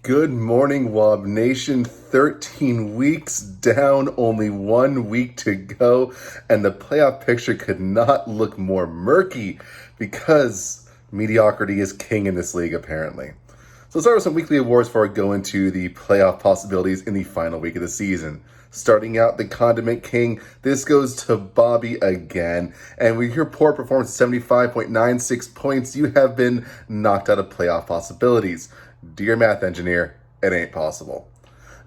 Good morning, WOB Nation. 13 weeks down, only 1 week to go, and the playoff picture could not look more murky because mediocrity is king in this league, apparently. So let's start with some weekly awards before I go into the playoff possibilities in the final week of the season. Starting out, the Condiment King. This goes to Bobby again. And with your poor performance, 75.96 points, you have been knocked out of playoff possibilities. Dear math engineer, it ain't possible.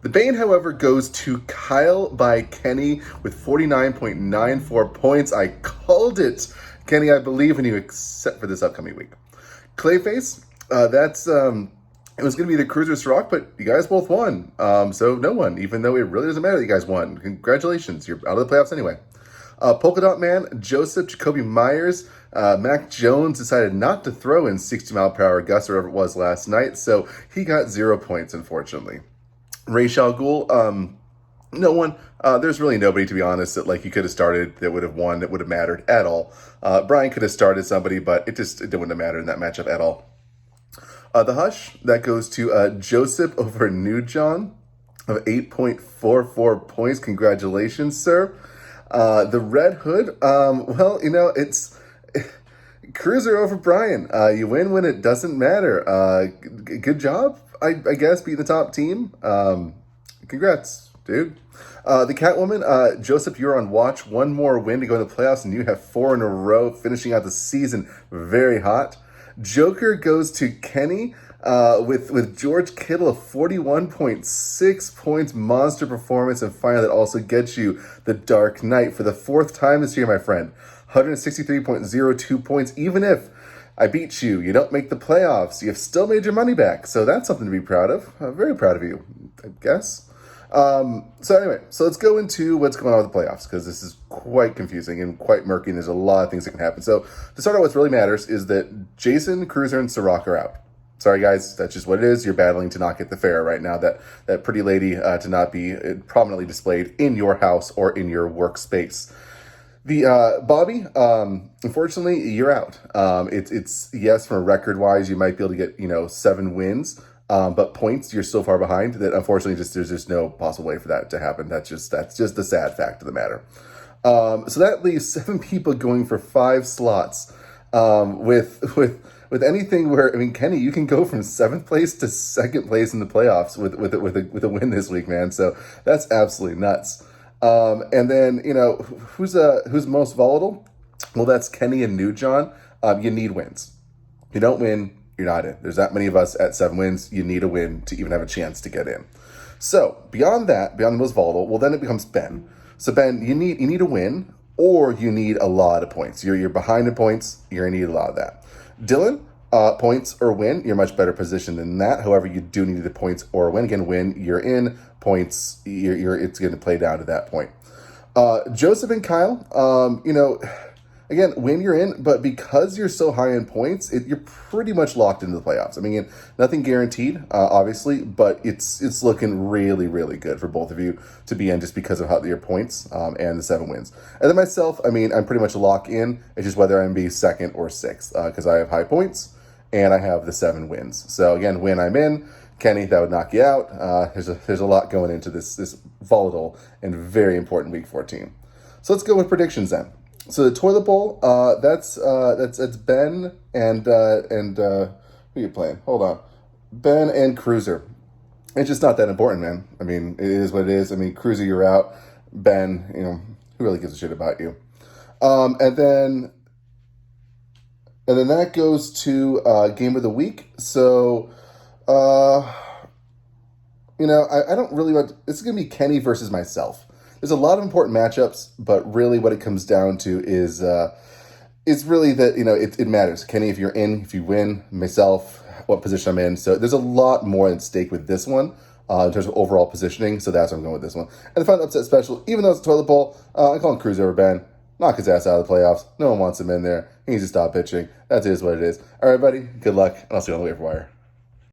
The Bane, however, goes to Kyle by Kenny with 49.94 points. I called it. Kenny, I believe in you, except for this upcoming week. Clayface, it was going to be the Cruiser's Rock, but you guys both won. So no one, even though it really doesn't matter that you guys won. Congratulations, you're out of the playoffs anyway. Polka Dot Man, Joseph, Jacoby Myers, Mac Jones decided not to throw in 60-mile-per-hour gusts or whatever it was last night, so he got 0 points, unfortunately. Rachel Ghoul, no one. There's really nobody, to be honest, that you could have started that would have won, that would have mattered at all. Brian could have started somebody, but it wouldn't have mattered in that matchup at all. The Hush, that goes to Joseph over New John of 8.44 points. Congratulations, sir. The Red Hood, it's Cruiser over Brian. You win when it doesn't matter. Good job, I guess, beating the top team. Congrats, dude. The Catwoman, Joseph, you're on watch. One more win to go in the playoffs, and you have 4 in a row, finishing out the season very hot. Joker goes to Kenny with George Kittle of 41.6 points, monster performance, and finally that also gets you the Dark Knight for the 4th time this year, my friend. 163.02 points. Even if I beat you, you don't make the playoffs, you have still made your money back. So that's something to be proud of. I'm very proud of you, I guess. So let's go into what's going on with the playoffs, because this is quite confusing and quite murky, and there's a lot of things that can happen. So to start out, what really matters is that Jason, Cruiser, and Ciroc are out. Sorry, guys, that's just what it is. You're battling to not get the fair right now, that pretty lady to not be prominently displayed in your house or in your workspace. The Bobby, unfortunately, you're out. It's yes, from a record-wise, you might be able to get 7 wins. But points, you're so far behind that unfortunately there's just no possible way for that to happen. That's just the sad fact of the matter. So that leaves 7 people going for 5 slots. With anything where, Kenny, you can go from 7th place to 2nd place in the playoffs with a win this week, man. So that's absolutely nuts. And then who's most volatile? Well, that's Kenny and New John. You need wins. If you don't win, you're not in. There's that many of us at 7 wins. You need a win to even have a chance to get in. So beyond the most volatile, well, then it becomes Ben. So Ben, you need a win, or you need a lot of points. You're behind in points. You're gonna need a lot of that. Dylan, points or win. You're much better positioned than that. However, you do need the points or win. Again, win. You're in. Points. It's going to play down to that point. Joseph and Kyle. Again, win, you're in, but because you're so high in points, you're pretty much locked into the playoffs. Nothing guaranteed, obviously, but it's looking really, really good for both of you to be in just because of your points and the 7 wins. And then myself, I'm pretty much a lock in. It's just whether I'm be 2nd or 6th because I have high points and I have the 7 wins. So again, win, I'm in. Kenny, that would knock you out. There's a lot going into this volatile and very important week 14. So let's go with predictions then. So the toilet bowl, that's Ben and who are you playing? Hold on, Ben and Cruiser. It's just not that important, man. It is what it is. Cruiser, you're out. Ben, who really gives a shit about you? And then that goes to game of the week. So, I don't really want. This is gonna be Kenny versus myself. There's a lot of important matchups, but really what it comes down to is really that, it matters. Kenny, if you're in, if you win, myself, what position I'm in. So there's a lot more at stake with this one in terms of overall positioning. So that's why I'm going with this one. And the final upset special, even though it's a toilet bowl, I call him Cruiser over Ben. Knock his ass out of the playoffs. No one wants him in there. He needs to stop pitching. That is what it is. All right, buddy. Good luck. And I'll see you on the waiver wire.